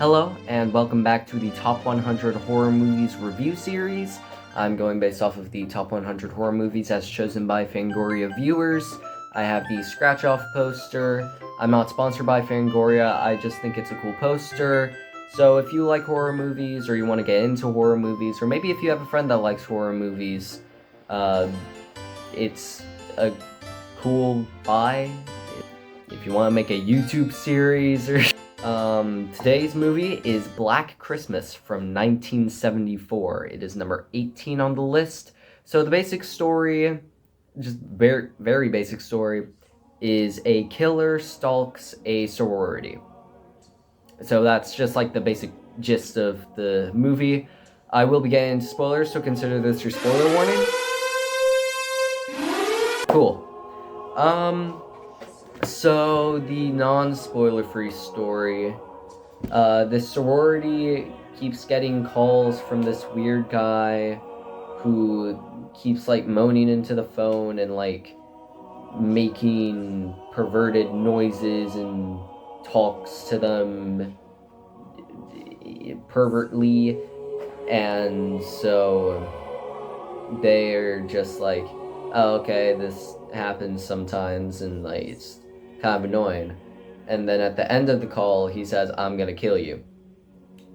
Hello, and welcome back to the Top 100 Horror Movies review series. I'm going based off of the Top 100 Horror Movies as chosen by Fangoria viewers. I have the scratch-off poster. I'm not sponsored by Fangoria, I just think it's a cool poster. So if you like horror movies, or you want to get into horror movies, or maybe if you have a friend that likes horror movies, it's a cool buy. If you want to make a YouTube series or today's movie is Black Christmas from 1974. It is number 18 on the list. So the basic story, just very, very basic story, is a killer stalks a sorority. So that's just like the basic gist of the movie. I will be getting into spoilers, so consider this your spoiler warning. Cool. So the non-spoiler free story, this sorority keeps getting calls from this weird guy who keeps like moaning into the phone and like making perverted noises and talks to them pervertly, and so they're just like, oh, okay, this happens sometimes, and like it's kind of annoying. And then at the end of the call, he says, I'm gonna kill you.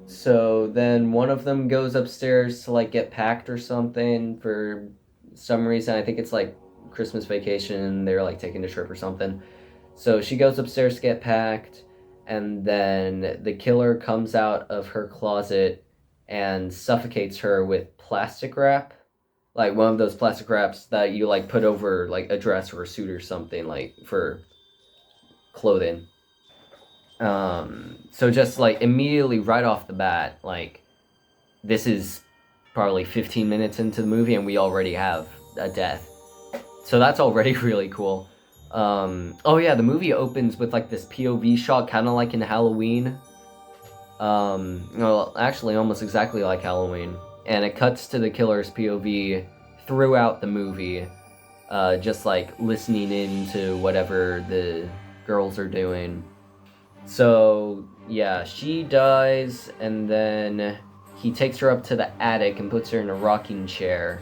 So then one of them goes upstairs to like get packed or something for some reason. I think it's like Christmas vacation, they're like taking a trip or something. So she goes upstairs to get packed, and then the killer comes out of her closet and suffocates her with plastic wrap. Like one of those plastic wraps that you like put over like a dress or a suit or something, like for clothing. So just like immediately right off the bat, like this is probably 15 minutes into the movie and we already have a death. So that's already really cool. Oh yeah, the movie opens with like this POV shot, kind of like in Halloween. Well, actually almost exactly like Halloween. And it cuts to the killer's POV throughout the movie, just like listening in to whatever the girls are doing. So yeah, she dies, and then he takes her up to the attic and puts her in a rocking chair.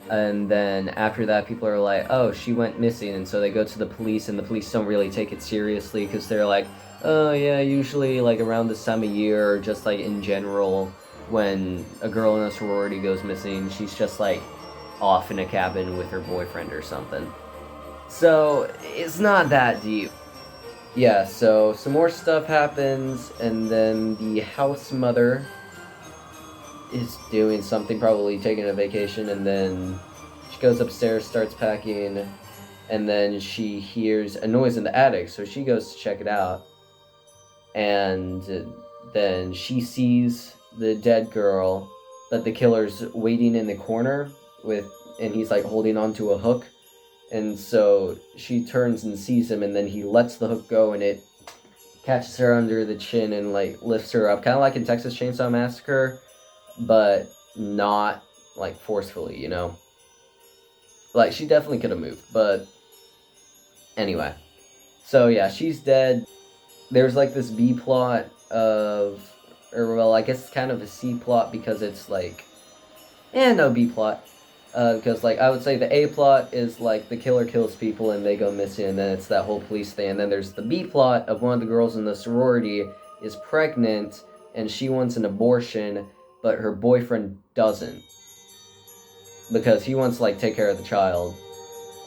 And then after that, people are like, oh, she went missing, and so they go to the police, and the police don't really take it seriously because they're like, oh yeah, usually like around this time of year, or just like in general, when a girl in a sorority goes missing, she's just like off in a cabin with her boyfriend or something. So it's not that deep. Yeah, so some more stuff happens, and then the house mother is doing something, probably taking a vacation, and then she goes upstairs, starts packing, and then she hears a noise in the attic, so she goes to check it out, and then she sees the dead girl that the killer's waiting in the corner with, and he's like holding onto a hook. And so she turns and sees him, and then he lets the hook go, and it catches her under the chin and like lifts her up, kind of like in Texas Chainsaw Massacre, but not like forcefully, you know? Like she definitely could have moved, but anyway. So yeah, she's dead. There's like this B plot of, or well, I guess it's kind of a C plot because it's like, no B plot. Because like I would say the A plot is like the killer kills people and they go missing, and then it's that whole police thing. And then there's the B plot of one of the girls in the sorority is pregnant and she wants an abortion, but her boyfriend doesn't, because he wants to like take care of the child.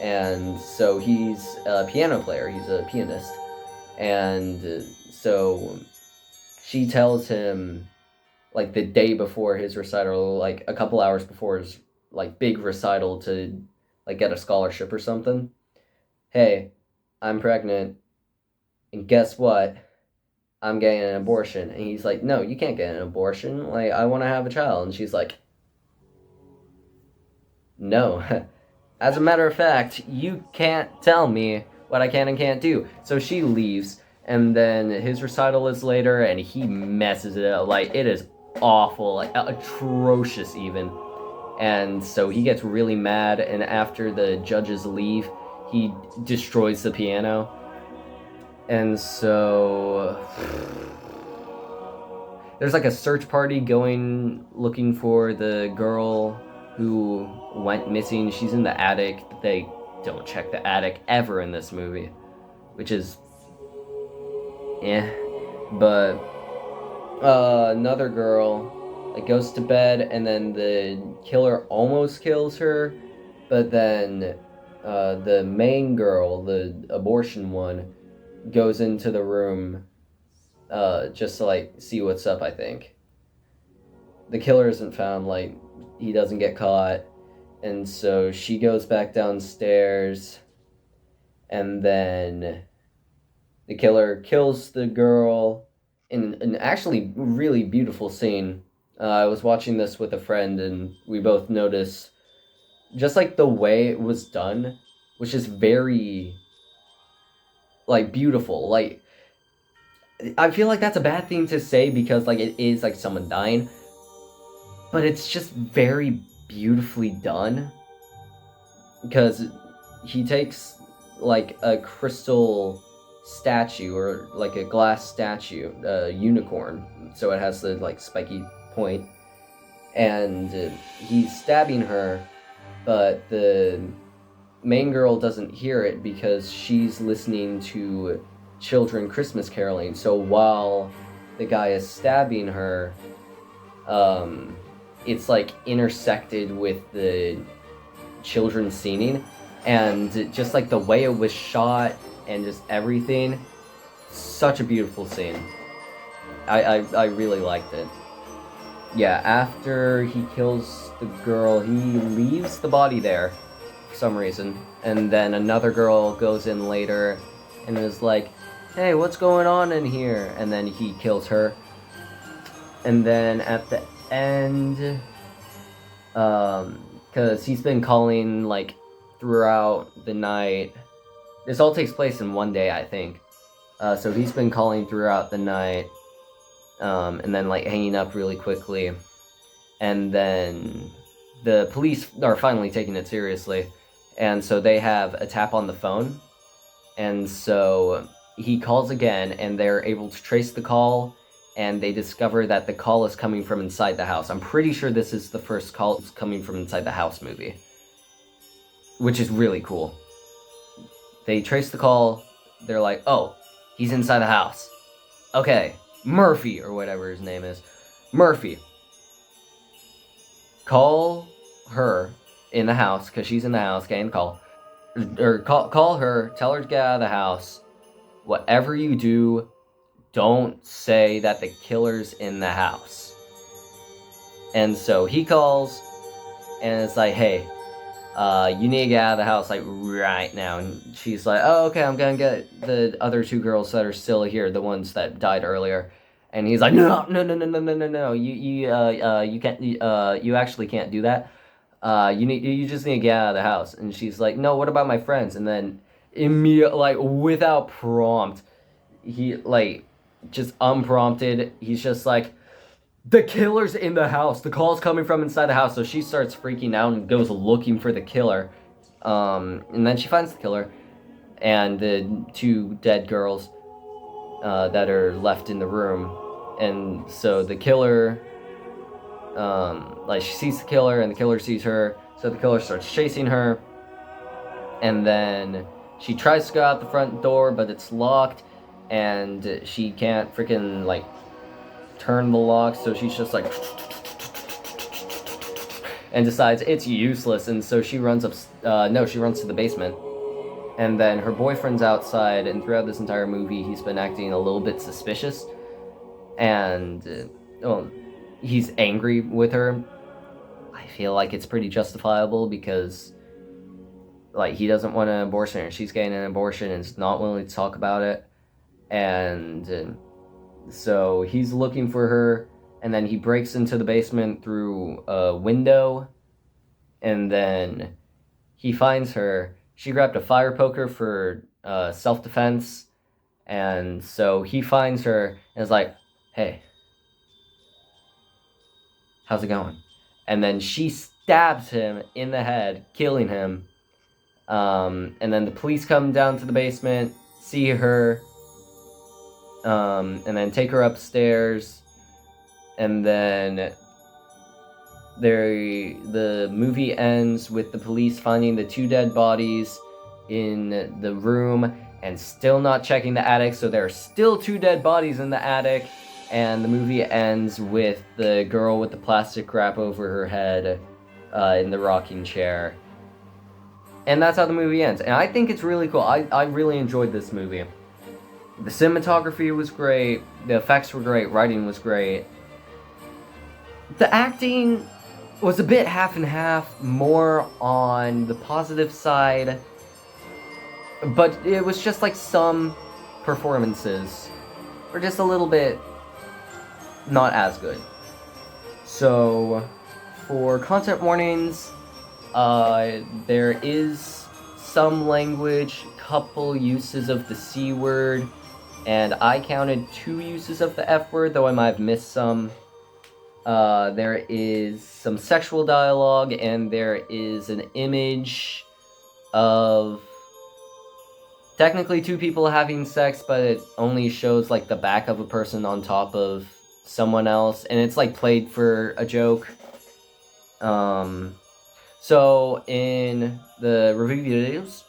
And so he's a piano player, he's a pianist, and so she tells him like the day before his recital, like a couple hours before his like big recital to like get a scholarship or something, hey, I'm pregnant, and guess what, I'm getting an abortion. And he's like, no, you can't get an abortion, like I want to have a child. And she's like, no, as a matter of fact, you can't tell me what I can and can't do. So she leaves, and then his recital is later, and he messes it up. Like, it is awful, like atrocious even. And so he gets really mad, and after the judges leave, he destroys the piano. And so there's like a search party looking for the girl who went missing. She's in the attic. They don't check the attic ever in this movie, which is but another girl like goes to bed, and then the killer almost kills her, but then the main girl, the abortion one, goes into the room just to like see what's up. I think the killer isn't found, like he doesn't get caught, and so she goes back downstairs, and then the killer kills the girl in an actually really beautiful scene. I was watching this with a friend, and we both noticed just like the way it was done, which is very like beautiful. Like, I feel like that's a bad thing to say because like it is like someone dying, but it's just very beautifully done, because he takes like a crystal statue or like a glass statue, a unicorn, so it has the like spiky point, and he's stabbing her, but the main girl doesn't hear it because she's listening to children Christmas caroling. So while the guy is stabbing her, it's like intersected with the children singing, and just like the way it was shot and just everything, such a beautiful scene. I really liked it. Yeah, after he kills the girl, he leaves the body there for some reason, and then another girl goes in later and is like, hey, what's going on in here? And then he kills her. And then at the end, because he's been calling like throughout the night. This all takes place in one day, I think. So he's been calling throughout the night, and then like hanging up really quickly. And then the police are finally taking it seriously, and so they have a tap on the phone. And so he calls again, and they're able to trace the call, and they discover that the call is coming from inside the house. I'm pretty sure this is the first call coming from inside the house movie, which is really cool. They trace the call, they're like, oh, he's inside the house. Okay, Murphy, or whatever his name is. Murphy, call her in the house, because she's in the house, getting the call. Or call her, tell her to get out of the house. Whatever you do, don't say that the killer's in the house. And so he calls, and it's like, hey, you need to get out of the house, like, right now. And she's like, oh, okay, I'm gonna get the other two girls that are still here, the ones that died earlier. And he's like, no, you can't, you actually can't do that. You just need to get out of the house. And she's like, no, what about my friends? And then immediately, like, without prompt, he, like, just unprompted, he's just like, the killer's in the house. The call's coming from inside the house. So she starts freaking out and goes looking for the killer. And then she finds the killer and the two dead girls that are left in the room. And so the killer, like, she sees the killer and the killer sees her. So the killer starts chasing her. And then she tries to go out the front door, but it's locked. And she can't freaking, like, turn the lock, so she's just like, and decides it's useless, and so she runs she runs to the basement. And then her boyfriend's outside, and throughout this entire movie, he's been acting a little bit suspicious, and he's angry with her. I feel like it's pretty justifiable, because like, he doesn't want an abortion, and she's getting an abortion and is not willing to talk about it. And so he's looking for her, and then he breaks into the basement through a window, and then he finds her. She grabbed a fire poker for self-defense, and so he finds her and is like, hey, how's it going? And then she stabs him in the head, killing him. And then the police come down to the basement, see her, and then take her upstairs, And then the movie ends with the police finding the 2 dead bodies in the room and still not checking the attic, so there are still 2 dead bodies in the attic, and the movie ends with the girl with the plastic wrap over her head in the rocking chair. And that's how the movie ends, and I think it's really cool. I really enjoyed this movie. The cinematography was great, the effects were great, writing was great. The acting was a bit half and half, more on the positive side, but it was just like some performances were just a little bit not as good. So, for content warnings, there is some language, couple uses of the C word, and I counted 2 uses of the F word, though I might have missed some. There is some sexual dialogue, and there is an image of technically 2 people having sex, but it only shows like the back of a person on top of someone else, and it's like played for a joke. So in the review videos,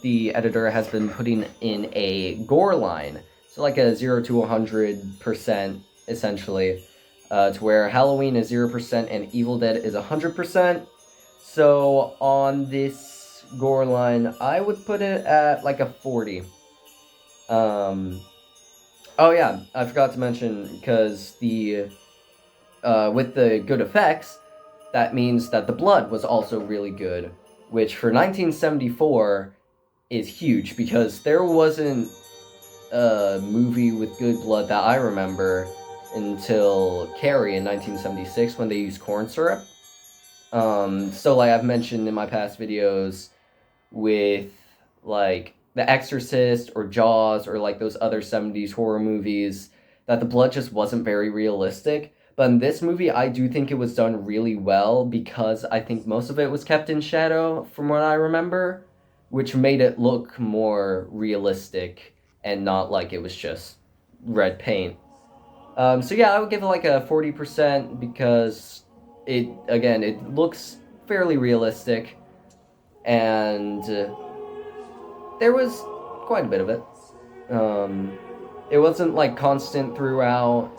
the editor has been putting in a gore line, so like a 0 to 100% essentially. To where Halloween is 0% and Evil Dead is 100%. So on this gore line, I would put it at like a 40. Oh yeah, I forgot to mention, because with the good effects, that means that the blood was also really good, which for 1974 is huge, because there wasn't a movie with good blood that I remember until Carrie in 1976, when they used corn syrup. So like I've mentioned in my past videos with like The Exorcist or Jaws or like those other 70s horror movies, that the blood just wasn't very realistic. But in this movie, I do think it was done really well, because I think most of it was kept in shadow from what I remember, which made it look more realistic and not like it was just red paint. So yeah, I would give it like a 40%, because it looks fairly realistic, and there was quite a bit of it. It wasn't like constant throughout.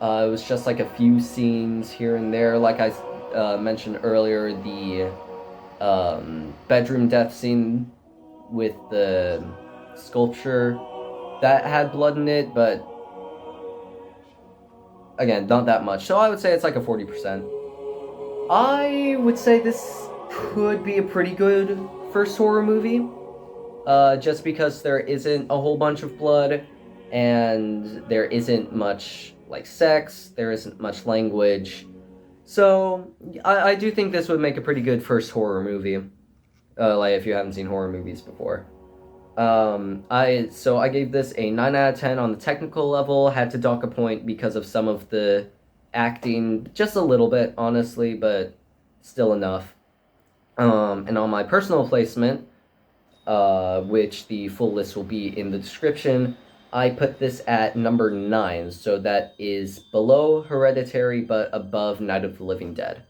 It was just like a few scenes here and there. Like I mentioned earlier, the bedroom death scene with the sculpture, that had blood in it, but again, not that much. So I would say it's like a 40%. I would say this could be a pretty good first horror movie, just because there isn't a whole bunch of blood, and there isn't much like sex, there isn't much language. So I do think this would make a pretty good first horror movie, like if you haven't seen horror movies before. I gave this a 9 out of 10 on the technical level. Had to dock a point because of some of the acting, just a little bit, honestly, but still enough. And on my personal placement, which the full list will be in the description, I put this at number 9, so that is below Hereditary but above Night of the Living Dead.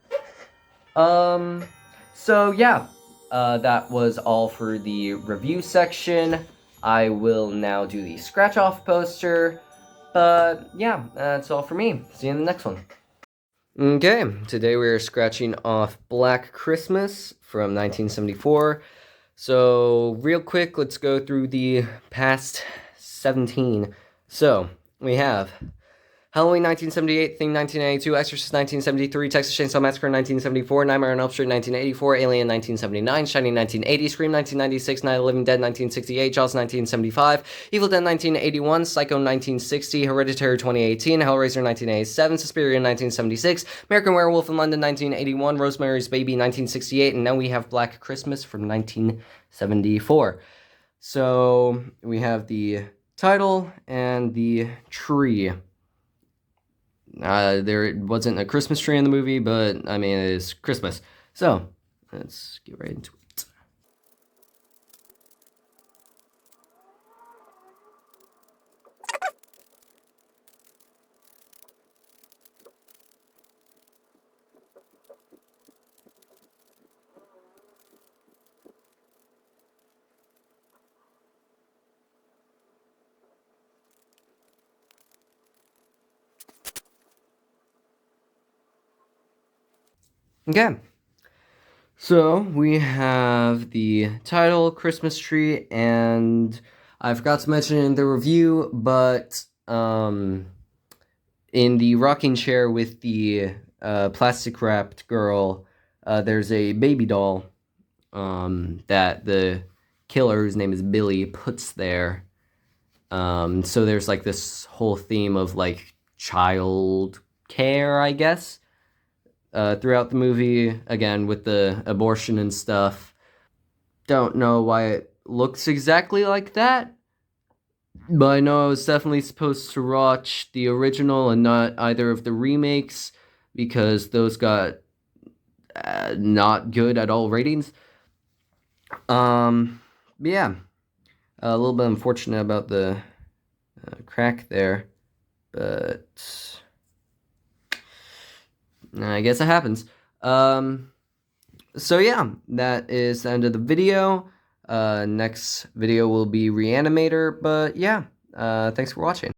So yeah, that was all for the review section. I will now do the scratch-off poster, but yeah, that's all for me. See you in the next one. Okay, today we're scratching off Black Christmas from 1974. So, real quick, let's go through the past 17. So, we have Halloween 1978, Thing 1982, Exorcist 1973, Texas Chainsaw Massacre 1974, Nightmare on Elm Street 1984, Alien 1979, Shining 1980, Scream 1996, Night of the Living Dead 1968, Jaws 1975, Evil Dead 1981, Psycho 1960, Hereditary 2018, Hellraiser 1987, Suspiria 1976, American Werewolf in London 1981, Rosemary's Baby 1968, and now we have Black Christmas from 1974. So we have the title and the tree. There wasn't a Christmas tree in the movie, but I mean, it is Christmas. So, let's get right into it. Okay. So we have the title, Christmas Tree, and I forgot to mention in the review, but in the rocking chair with the plastic wrapped girl, there's a baby doll that the killer, whose name is Billy, puts there. So there's like this whole theme of like child care, I guess, throughout the movie, again with the abortion and stuff. Don't know why it looks exactly like that, but I know I was definitely supposed to watch the original and not either of the remakes because those got not good at all ratings. Yeah, a little bit unfortunate about the crack there, but I guess it happens. So yeah, that is the end of the video. Next video will be Reanimator, but yeah, thanks for watching.